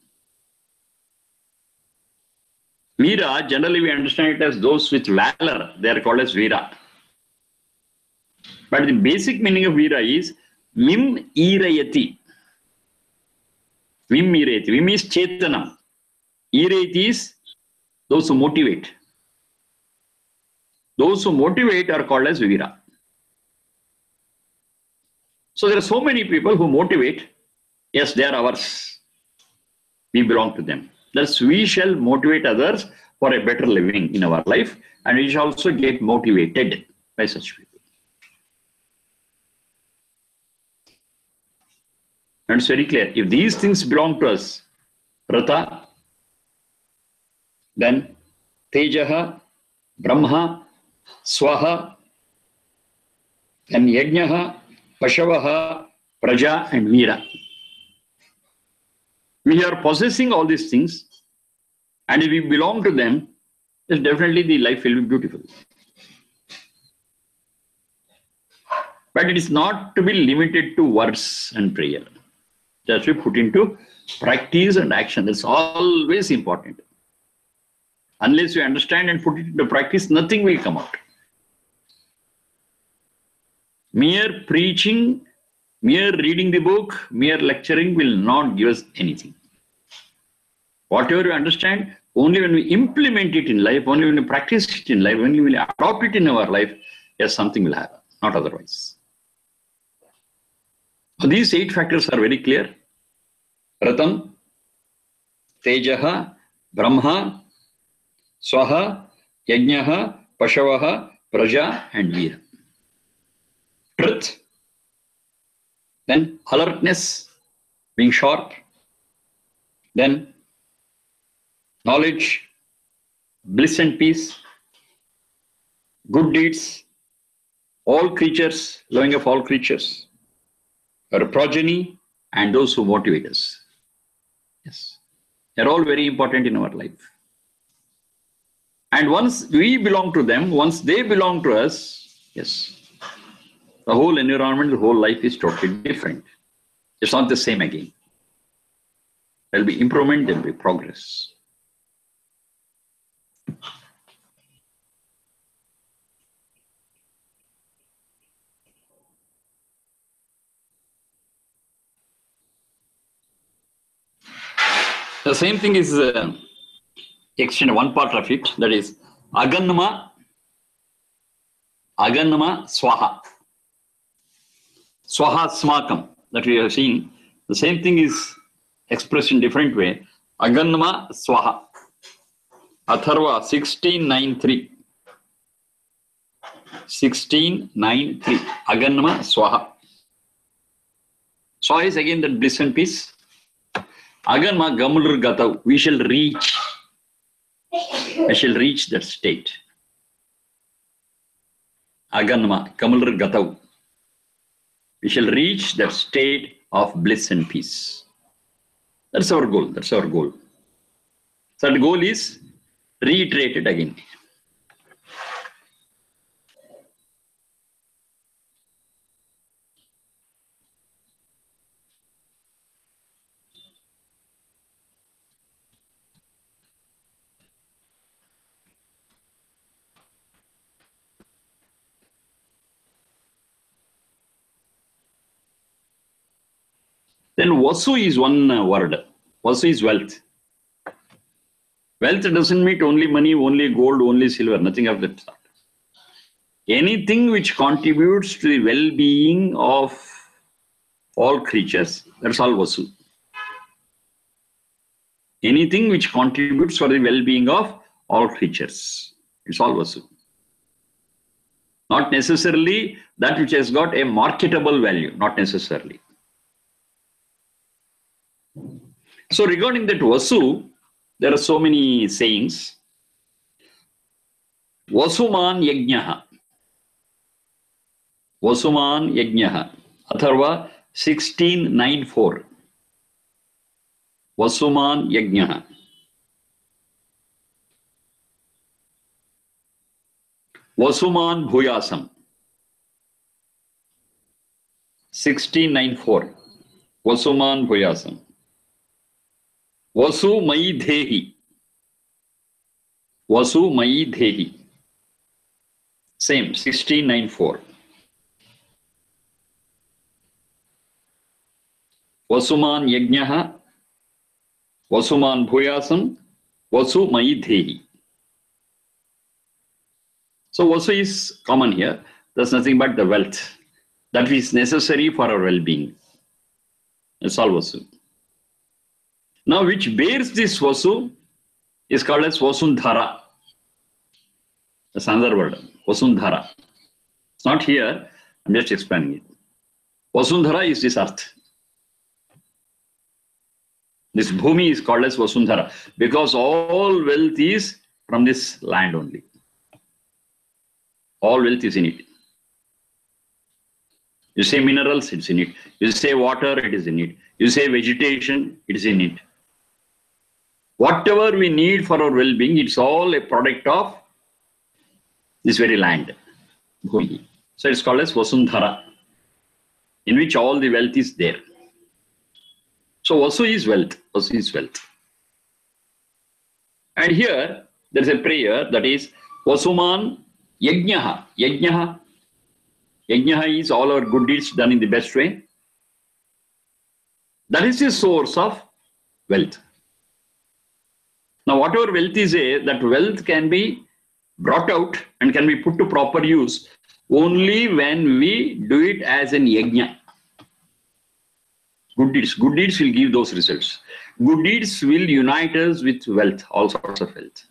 Veera, generally we understand it as those with valor. They are called as Veera. But the basic meaning of Veera is Mim Irayati. Vim Irayati. Vim is Chetanam. Irayati is those who motivate. Those who motivate are called as Veera. So there are so many people who motivate. Yes, they are ours. We belong to them. Thus, we shall motivate others for a better living in our life, and we shall also get motivated by such people. And it's very clear. If these things belong to us, Rata, then Tejaha, Brahma, Swaha, then Yajnaha, Pashavaha, Praja, and Veera. We are possessing all these things, and if we belong to them, then definitely the life will be beautiful. But it is not to be limited to words and prayer. It has to be put into practice and action. That's always important. Unless you understand and put it into practice, nothing will come out. Mere preaching, mere reading the book, mere lecturing will not give us anything. Whatever you understand, only when we implement it in life, only when we practice it in life, only when we adopt it in our life, yes, something will happen, not otherwise. So these 8 factors are very clear. Ratam, Tejaha, Brahma, Swaha, Yajnaha, Pashavaha, Praja, and Veera. Truth, then alertness, being sharp, then knowledge, bliss and peace, good deeds, all creatures, loving of all creatures, our progeny, and those who motivate us. Yes, they're all very important in our life. And once we belong to them, once they belong to us, yes, the whole environment, the whole life is totally different. It's not the same again. There will be improvement, there will be progress. The same thing is extended one part of it, that is Aganma Swaha. Swaha Smakam, that we have seen. The same thing is expressed in different way. Aganma Swaha. Atharva 16:9:3. 16:9:3. Aganma Swaha. Swaha is again that bliss and peace. Aganma Gamulur Gatav. We shall reach. We shall reach that state. Aganma Gamulur Gatav. We shall reach that state of bliss and peace. That's our goal. That's our goal. So that goal is reiterated again. Then Vasu is one word. Vasu is wealth. Wealth doesn't mean only money, only gold, only silver, nothing of that sort. Anything which contributes to the well-being of all creatures, that's all Vasu. Anything which contributes for the well-being of all creatures, it's all Vasu. Not necessarily that which has got a marketable value, not necessarily. So regarding that Vasu, there are so many sayings. Vasuman yajnaha. Vasuman yajnaha. Atharva 16:9-4. Vasuman yajnaha. Vasuman bhuyasam. 16:9-4. Vasuman bhuyasam. Vasu mai dhehi. Vasu mai dhehi. Same, 16:9-4. Vasuman yajnaha. Vasuman bhuyasam. Vasu mai dhehi. So Vasu is common here. There's nothing but the wealth that is necessary for our well-being. That's all Vasu. Now which bears this Vasu is called as Vasundhara. That's another word, Vasundhara. It's not here, I'm just explaining it. Vasundhara is this earth. This Bhumi is called as Vasundhara because all wealth is from this land only. All wealth is in it. You say minerals, it's in it. You say water, it is in it. You say vegetation, it is in it. Whatever we need for our well-being, it's all a product of this very land. Bhumi. So it's called as Vasundhara, in which all the wealth is there. So Vasu is wealth. Vasu is wealth. And here, there is a prayer that is Vasuman Yajnaha. Yajnaha. Yajnaha is all our good deeds done in the best way. That is the source of wealth. Now, whatever wealth is there, that wealth can be brought out and can be put to proper use only when we do it as an yajna. Good deeds will give those results. Good deeds will unite us with wealth, all sorts of wealth.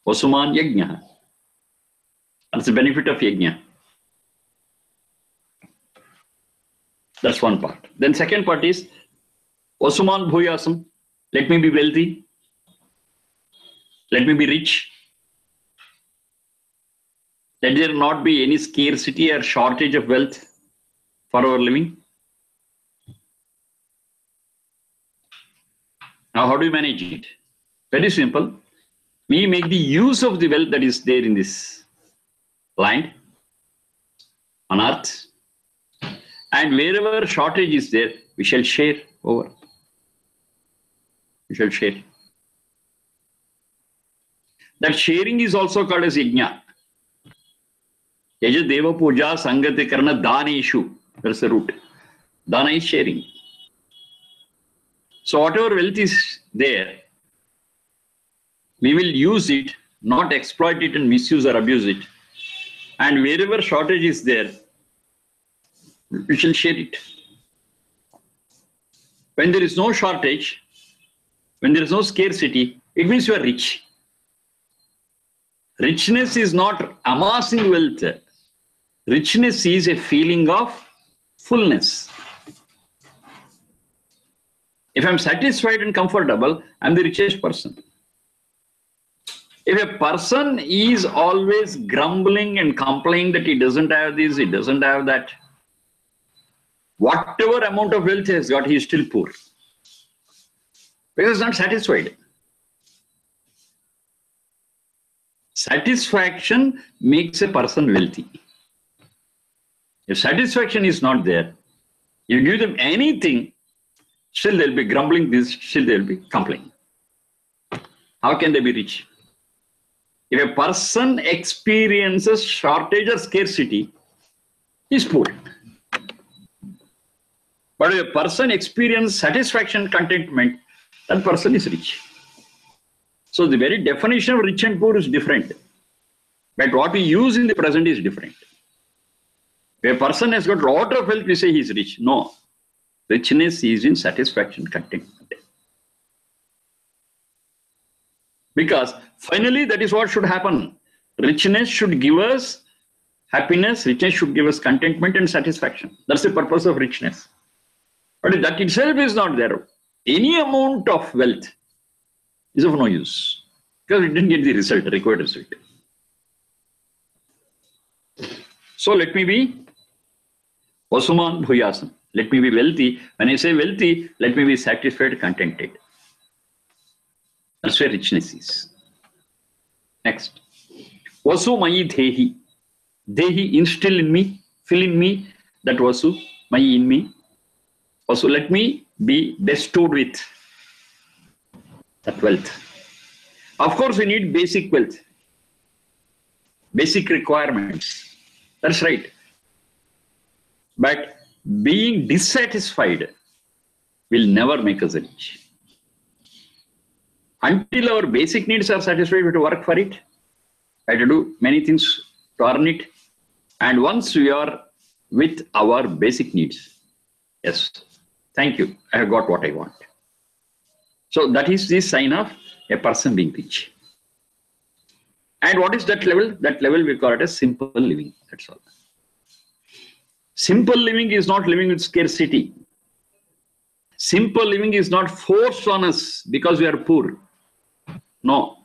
Vasuman yajna. That's the benefit of yajna. That's one part. Then second part is Vasuman bhuyasam. Let me be wealthy. Let me be rich. Let there not be any scarcity or shortage of wealth for our living. Now, how do we manage it? Very simple. We make the use of the wealth that is there in this land, on earth, and wherever shortage is there, we shall share over. We shall share. That sharing is also called as yajna. Yaja deva puja sangati karna daneshu. That's the root. Dana is sharing. So whatever wealth is there, we will use it, not exploit it and misuse or abuse it. And wherever shortage is there, we shall share it. When there is no shortage, when there is no scarcity, it means you are rich. Richness is not amassing wealth. Richness is a feeling of fullness. If I'm satisfied and comfortable, I'm the richest person. If a person is always grumbling and complaining that he doesn't have this, he doesn't have that, whatever amount of wealth he has got, he is still poor. Because he's not satisfied. Satisfaction makes a person wealthy. If satisfaction is not there, you give them anything, still they'll be grumbling this, still they'll be complaining. How can they be rich? If a person experiences shortage or scarcity, he's poor. But if a person experiences satisfaction, contentment, that person is rich. So the very definition of rich and poor is different. But what we use in the present is different. If a person has got a lot of wealth, we say he is rich. No. Richness is in satisfaction, contentment. Because finally that is what should happen. Richness should give us happiness, richness should give us contentment and satisfaction. That's the purpose of richness. But if that itself is not there, any amount of wealth is of no use because it didn't get the result, the required result. So let me be Vasuman Bhuyasam. Let me be wealthy. When I say wealthy, let me be satisfied, contented. That's where richness is. Next. Vasu Mayi Dehi. Dehi, instill in me, fill in me that Vasu, Mayi in me. Also, let me be bestowed with that wealth. Of course, we need basic wealth, basic requirements. That's right. But being dissatisfied will never make us rich. Until our basic needs are satisfied, we have to work for it. I have to do many things to earn it. And once we are with our basic needs, yes, thank you, I have got what I want. So that is the sign of a person being rich. And what is that level? That level we call it as simple living. That's all. Simple living is not living with scarcity. Simple living is not forced on us because we are poor. No.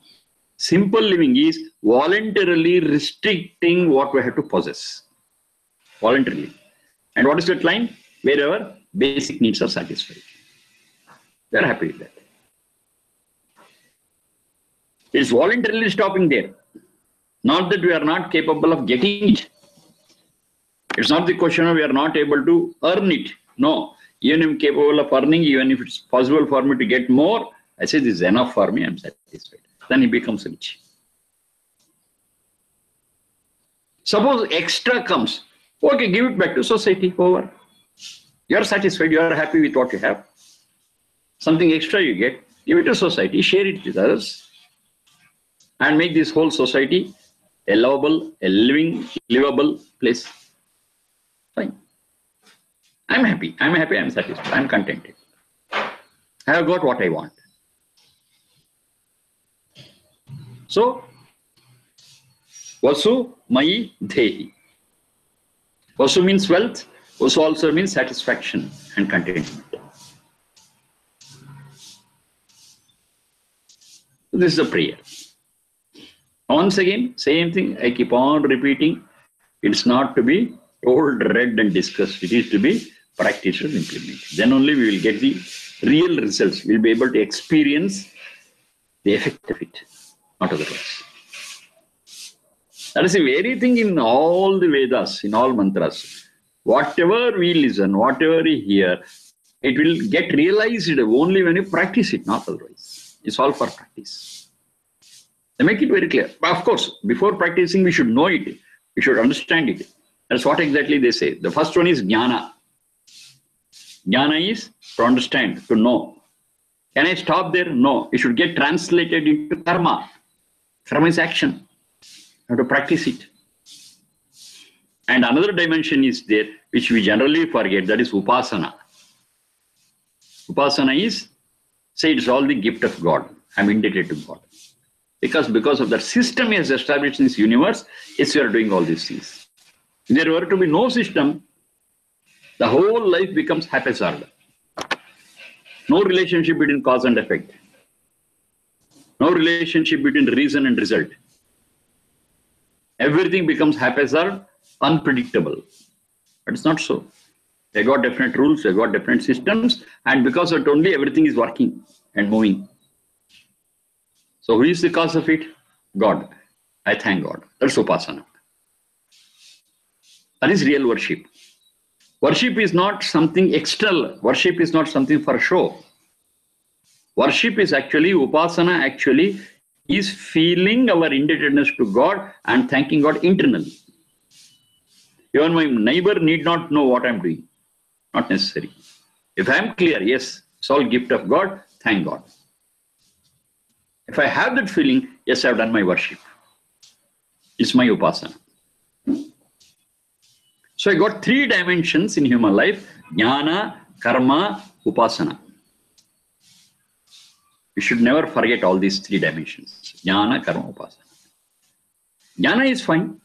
Simple living is voluntarily restricting what we have to possess. Voluntarily. And what is that line? Wherever basic needs are satisfied. We are happy with that. It is voluntarily stopping there. Not that we are not capable of getting it. It's not the question of we are not able to earn it. No. Even if I'm capable of earning, even if it's possible for me to get more, I say this is enough for me, I'm satisfied. Then he becomes rich. Suppose extra comes. Okay, give it back to society. Over. You are satisfied, you are happy with what you have. Something extra you get, give it to society, share it with others, and make this whole society a lovable, a livable place. Fine. I'm happy, I'm satisfied, I'm contented. I have got what I want. So, Vasu Mayi Dehi. Vasu means wealth. Vasu also means satisfaction and contentment. This is a prayer. Once again, same thing, I keep on repeating. It's not to be told, read and discussed. It is to be practiced and implemented. Then only we will get the real results. We will be able to experience the effect of it, not otherwise. That is the very thing in all the Vedas, in all mantras. Whatever we listen, whatever we hear, it will get realized only when you practice it, not otherwise. It's all for practice. They make it very clear. But of course, before practicing, we should know it. We should understand it. That's what exactly they say. The first one is jnana. Jnana is to understand, to know. Can I stop there? No. It should get translated into karma. Karma is action. You have to practice it. And another dimension is there, which we generally forget, that is upasana. Upasana is, say it's all the gift of God. I'm indebted to God. Because of that system he has established in this universe, yes, we are doing all these things. If there were to be no system, the whole life becomes haphazard. No relationship between cause and effect. No relationship between reason and result. Everything becomes haphazard, unpredictable. But it's not so. They got different rules, they got different systems, and because of it only everything is working and moving. So who is the cause of it? God. I thank God. That's upasana. That is real worship. Worship is not something external. Worship is not something for show. Worship is actually, upasana actually is feeling our indebtedness to God and thanking God internally. Even my neighbor need not know what I'm doing. Not necessary. If I'm clear, yes, it's all gift of God, thank God. If I have that feeling, yes, I've done my worship. It's my upasana. So I got three dimensions in human life: jnana, karma, upasana. We should never forget all these three dimensions: jnana, karma, upasana. Jnana is fine.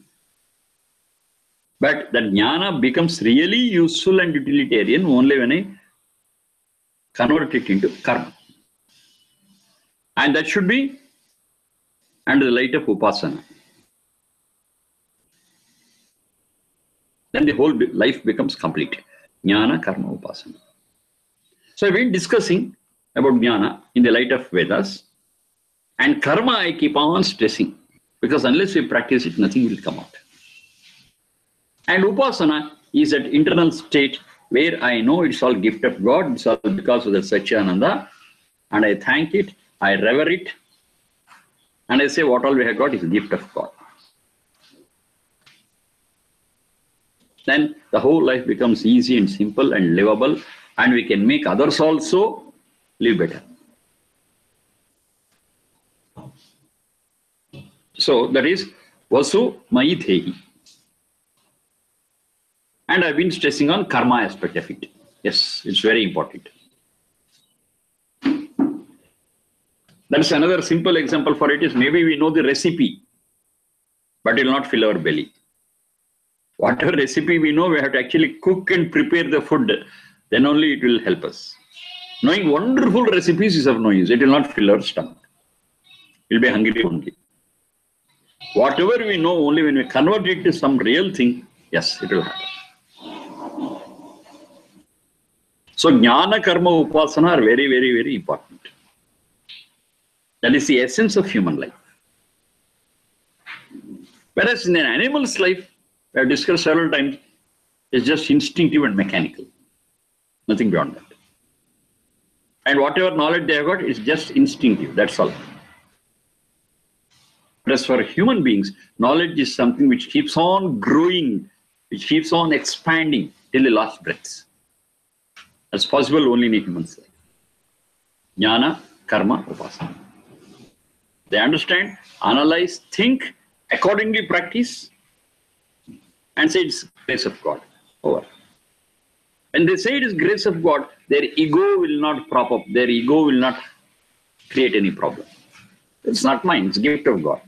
But that jnana becomes really useful and utilitarian only when I convert it into karma. And that should be under the light of upasana. Then the whole life becomes complete. Jnana, karma, upasana. So I've been discussing about jnana in the light of Vedas. And karma I keep on stressing. Because unless we practice it, nothing will come out. And upasana is that internal state where I know it's all gift of God, it's all because of the Satchidananda, and I thank it, I revere it, and I say what all we have got is a gift of God. Then the whole life becomes easy and simple and livable, and we can make others also live better. So that is Vasu Mayi Thehi. And I've been stressing on karma aspect of it. Yes, it's very important. That's another simple example for it is maybe we know the recipe, but it will not fill our belly. Whatever recipe we know, we have to actually cook and prepare the food. Then only it will help us. Knowing wonderful recipes is of no use. It will not fill our stomach. We'll be hungry only. Whatever we know, only when we convert it to some real thing, yes, it will happen. So jnana, karma, upasana are very, very, very important. That is the essence of human life. Whereas in an animal's life, we have discussed several times, it's just instinctive and mechanical. Nothing beyond that. And whatever knowledge they have got is just instinctive, that's all. Whereas for human beings, knowledge is something which keeps on growing, which keeps on expanding till the last breath. That's possible only in a human's life. Jnana, karma, upasana. They understand, analyze, think, accordingly practice, and say it's grace of God. Over. When they say it is grace of God, their ego will not prop up. Their ego will not create any problem. It's not mine, it's a gift of God.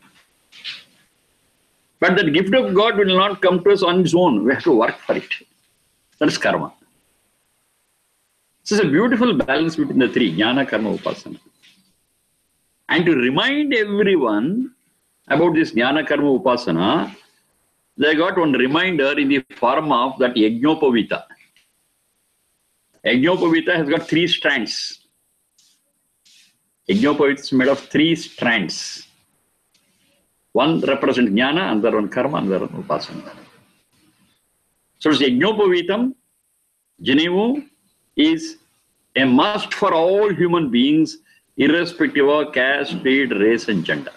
But that gift of God will not come to us on its own. We have to work for it. That is karma. This is a beautiful balance between the three, jnana, karma, upasana. And to remind everyone about this jnana, karma, upasana, they got one reminder in the form of that yajnopavita. Yajnopavita has got 3 strands. Yajnopavita is made of 3 strands. One represents jnana, another one karma, another one upasana. So it's yajnopavitam, Janevu, is a must for all human beings, irrespective of caste, creed, race, and gender.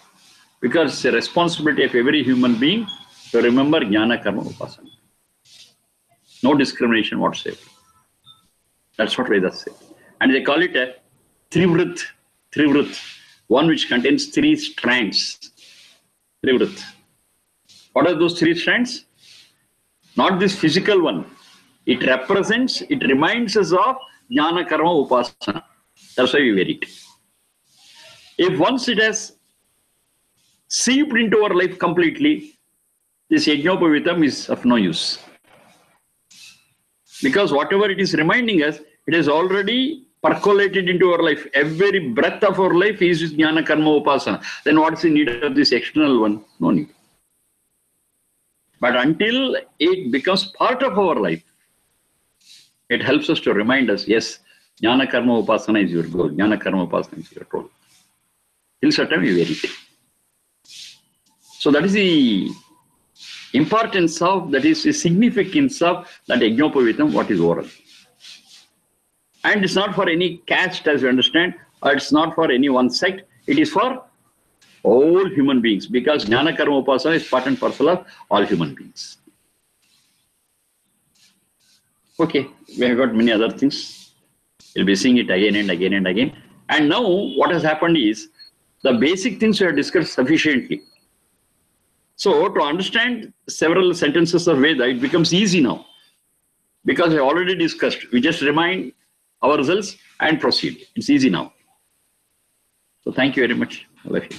Because it's a responsibility of every human being to remember jnana, karma, upasana. No discrimination whatsoever. That's what Vedas say. And they call it a trivrit, one which contains 3 strands. Trivrit. What are those 3 strands? Not this physical one. It represents, it reminds us of jnana, karma, upasana. That's why we wear it. If once it has seeped into our life completely, this yajnopavitam is of no use. Because whatever it is reminding us, it has already percolated into our life. Every breath of our life is with jnana, karma, upasana. Then what is the need of this external one? No need. But until it becomes part of our life, it helps us to remind us, yes, jnana, karma, upasana is your goal. Jnana, karma, upasana is your goal. Till such time we wear it. So that is the importance of, that is the significance of that yajnopavitam, what is oral. And it's not for any caste, as you understand, or it's not for any one sect. It is for all human beings, because jnana, karma, upasana is part and parcel of all human beings. Okay, we have got many other things. We'll be seeing it again and again and again. And now what has happened is, the basic things we have discussed sufficiently. So to understand several sentences of Veda, it becomes easy now. Because I already discussed. We just remind ourselves and proceed. It's easy now. So thank you very much. I love you.